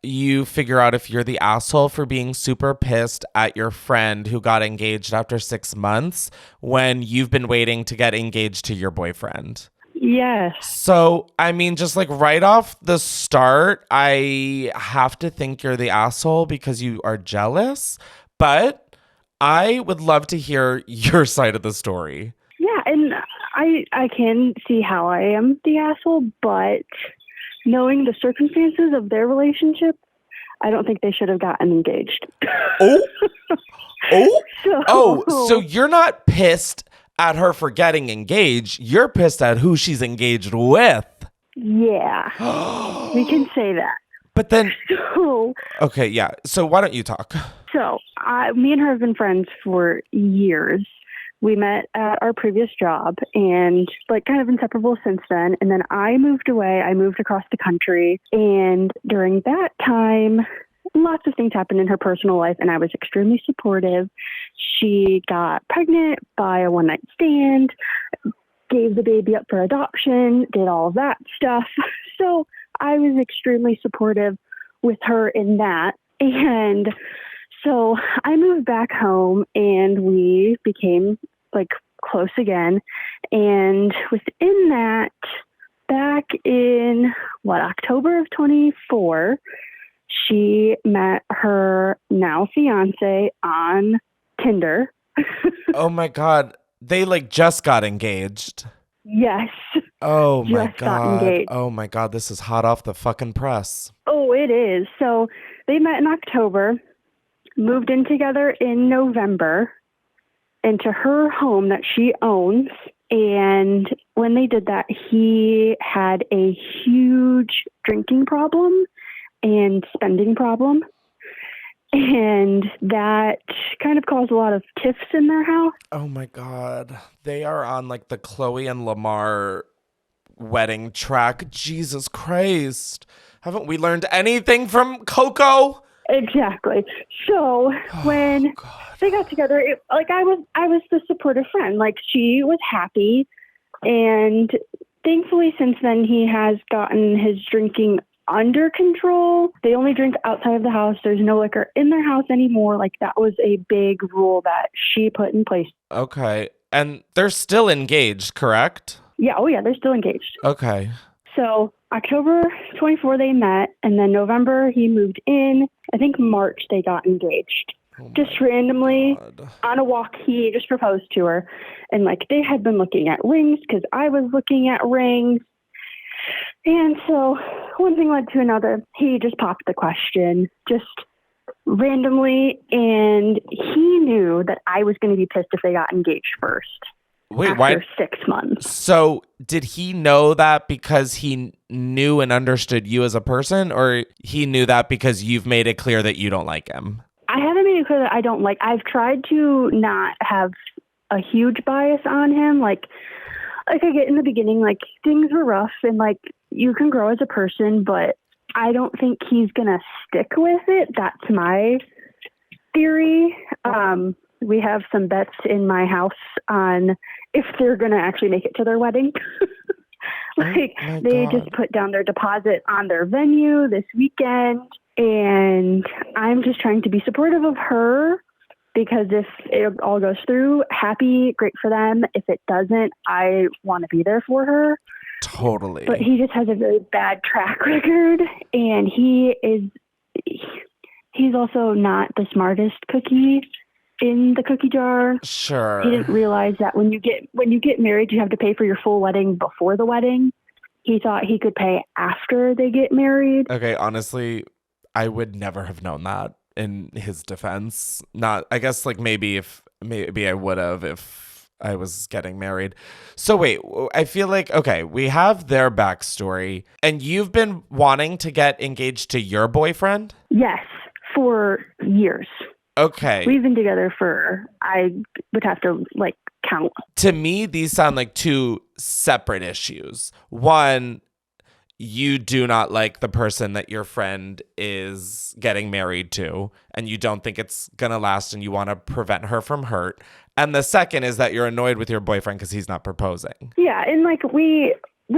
you figure out if you're the asshole for being super pissed at your friend who got engaged after 6 months when you've been waiting to get engaged to your boyfriend. Yes. So, I mean, just like right off the start, I have to think you're the asshole because you are jealous, but I would love to hear your side of the story. Yeah, and I can see how I am the asshole, but knowing the circumstances of their relationship, I don't think they should have gotten engaged. So you're not pissed at her for getting engaged. You're pissed at who she's engaged with. Yeah, we can say that. But then, So, okay, yeah. So why don't you talk? Me and her have been friends for years. We met at our previous job and like kind of inseparable since then. And then I moved away. I moved across the country. And during that time, lots of things happened in her personal life, and I was extremely supportive. She got pregnant by a one-night stand, gave the baby up for adoption, did all of that stuff. So I was extremely supportive with her in that. And so I moved back home, and we became like close again. And within that, back in October of 24, she met her now fiance on Tinder. Oh my God. They like just got engaged. Yes. Oh my Just got God. engaged. Oh my God. This is hot off the fucking press. Oh, it is. So they met in October, moved in together in November into her home that she owns. And when they did that, he had a huge drinking problem and spending problem. And that kind of caused a lot of tiffs in their house. Oh my God. They are on like the Chloe and Lamar wedding track. Jesus Christ. Haven't we learned anything from Coco? Exactly. So when they got together, I was the supportive friend. Like, she was happy. And thankfully, since then, he has gotten his drinking under control. They only drink outside of the house. There's no liquor in their house anymore. Like, that was a big rule that she put in place. Okay. And they're still engaged, correct? Yeah. Oh, yeah. They're still engaged. Okay. So October 24, they met. And then November, he moved in. I think March, they got engaged. Just randomly on a walk, he just proposed to her. And like, they had been looking at rings because I was looking at rings. And so one thing led to another. He just popped the question just randomly. And he knew that I was going to be pissed if they got engaged first. Wait, after why? 6 months. So did he know that because he knew and understood you as a person, or he knew that because you've made it clear that you don't like him? I haven't made it clear that I don't like. I've tried to not have a huge bias on him. Like I get in the beginning, like things were rough and like you can grow as a person, but I don't think he's going to stick with it. That's my theory. We have some bets in my house on if they're going to actually make it to their wedding. They just put down their deposit on their venue this weekend. And I'm just trying to be supportive of her because if it all goes through, happy, great for them. If it doesn't, I want to be there for her. Totally. But he just has a very bad track record, and he's also not the smartest cookie in the cookie jar. Sure. He didn't realize that when you get married, you have to pay for your full wedding before the wedding. He thought he could pay after they get married. Okay, honestly, I would never have known that in his defense. Not, I guess, like maybe I would have if I was getting married. So wait, I feel like, okay, we have their backstory, and you've been wanting to get engaged to your boyfriend? Yes, for years. Okay. We've been together I would have to like count. To me, these sound like two separate issues. One, you do not like the person that your friend is getting married to, and you don't think it's going to last, and you want to prevent her from hurt. And the second is that you're annoyed with your boyfriend because he's not proposing. Yeah, and like we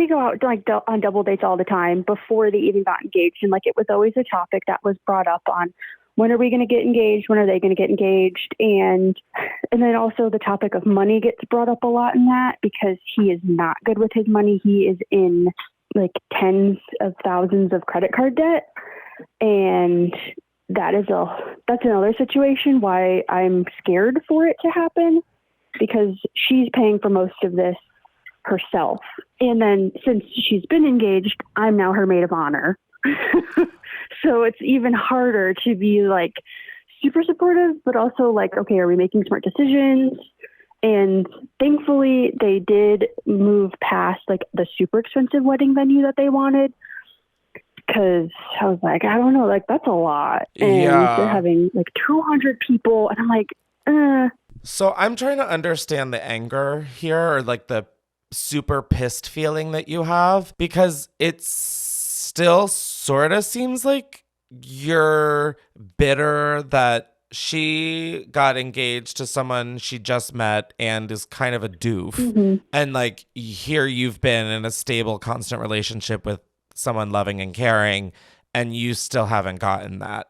go out like on double dates all the time before they even got engaged, and like it was always a topic that was brought up on when are we going to get engaged? When are they going to get engaged? And then also the topic of money gets brought up a lot in that because he is not good with his money. He is in like tens of thousands of credit card debt. And that's another situation why I'm scared for it to happen because she's paying for most of this herself. And then since she's been engaged, I'm now her maid of honor. So it's even harder to be like super supportive, but also like, okay, are we making smart decisions? And thankfully they did move past like the super expensive wedding venue that they wanted. Cause I was like, I don't know, like that's a lot. And they're having like 200 people. And I'm like, So I'm trying to understand the anger here, or like the super pissed feeling that you have, because it's still sort of seems like you're bitter that she got engaged to someone she just met and is kind of a doof. Mm-hmm. And like here you've been in a stable, constant relationship with someone loving and caring, and you still haven't gotten that.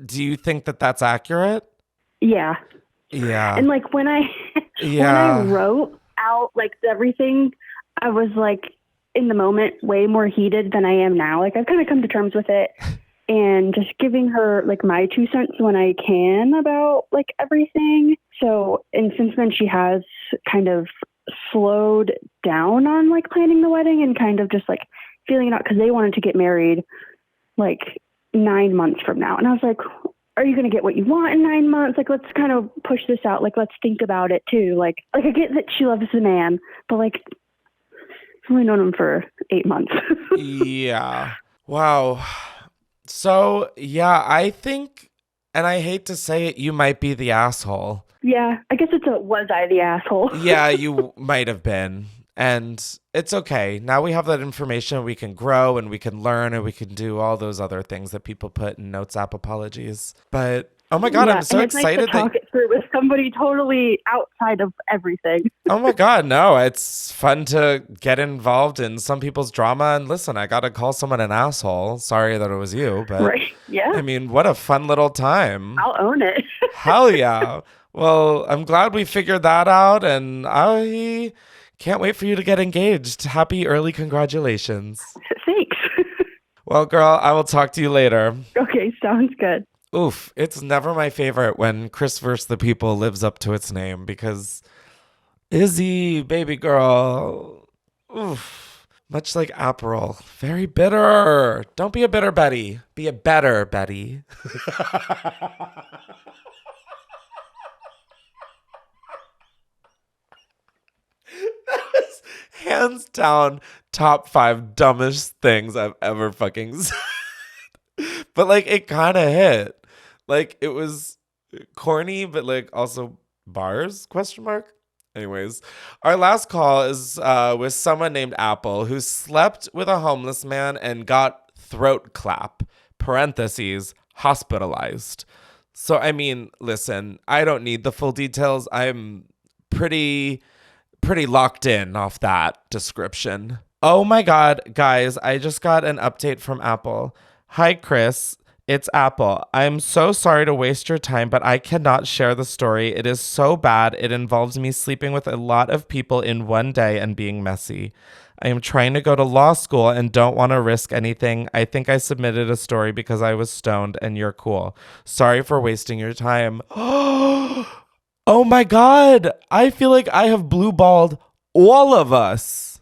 Do you think that that's accurate? Yeah. Yeah. And like when I wrote out like everything, I was like in the moment way more heated than I am now. Like I've kind of come to terms with it and just giving her like my 2 cents when I can about like everything. So, and since then she has kind of slowed down on like planning the wedding and kind of just like feeling it out because they wanted to get married like 9 months from now. And I was like, are you going to get what you want in 9 months? Like, let's kind of push this out. Like, let's think about it too. Like I get that she loves the man, but like, I've only known him for 8 months. Yeah. Wow. So, yeah, I think, and I hate to say it, you might be the asshole. Yeah, I guess it's was I the asshole? Yeah, you might have been. And it's okay. Now we have that information. We can grow and we can learn and we can do all those other things that people put in notes app apologies. But oh my God, Yeah, I'm so and it's excited nice to talk it through with somebody totally outside of everything. Oh my God, no, it's fun to get involved in some people's drama. And listen, I got to call someone an asshole. Sorry that it was you, but Right. Yeah. I mean, what a fun little time. I'll own it. Hell yeah. Well, I'm glad we figured that out, and I can't wait for you to get engaged. Happy early congratulations. Thanks. Well, girl, I will talk to you later. Okay, sounds good. Oof, it's never my favorite when Chris vs. the People lives up to its name because Izzy, baby girl, oof, much like Aperol, very bitter. Don't be a bitter Betty. Be a better Betty. That was hands down top 5 dumbest things I've ever fucking said. But like it kind of hit. Like it was corny, but like also bars, question mark. Anyways, our last call is with someone named Apple who slept with a homeless man and got throat clap, parentheses, hospitalized. So, I mean, listen, I don't need the full details. I'm pretty locked in off that description. Oh my God, guys, I just got an update from Apple. Hi, Chris. It's Apple. I'm so sorry to waste your time, but I cannot share the story. It is so bad. It involves me sleeping with a lot of people in one day and being messy. I am trying to go to law school and don't want to risk anything. I think I submitted a story because I was stoned and you're cool. Sorry for wasting your time. Oh my God. I feel like I have blue balled all of us.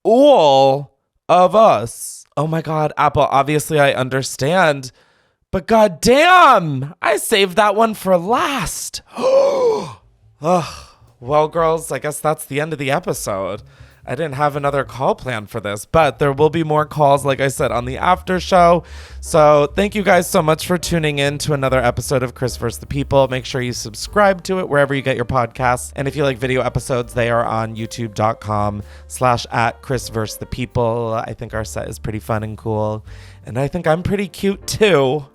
All of us. Oh my God, Apple, obviously I understand. But goddamn, I saved that one for last. Ugh. Well, girls, I guess that's the end of the episode. I didn't have another call planned for this, but there will be more calls, like I said, on the after show. So thank you guys so much for tuning in to another episode of Chris vs. the People. Make sure you subscribe to it wherever you get your podcasts. And if you like video episodes, they are on youtube.com/@Chris vs. the People. I think our set is pretty fun and cool. And I think I'm pretty cute too.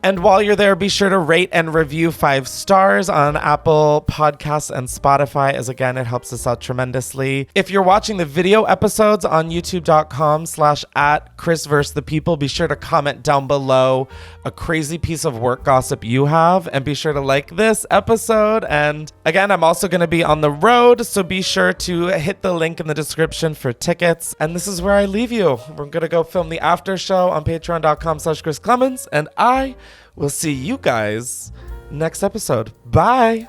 And while you're there, be sure to rate and review 5 stars on Apple Podcasts and Spotify, as again, it helps us out tremendously. If you're watching the video episodes on youtube.com/@Chris vs. the People, be sure to comment down below a crazy piece of work gossip you have, and be sure to like this episode. And again, I'm also going to be on the road, so be sure to hit the link in the description for tickets. And this is where I leave you. We're going to go film the after show on patreon.com/Chris Clemens, and I will see you guys next episode. Bye.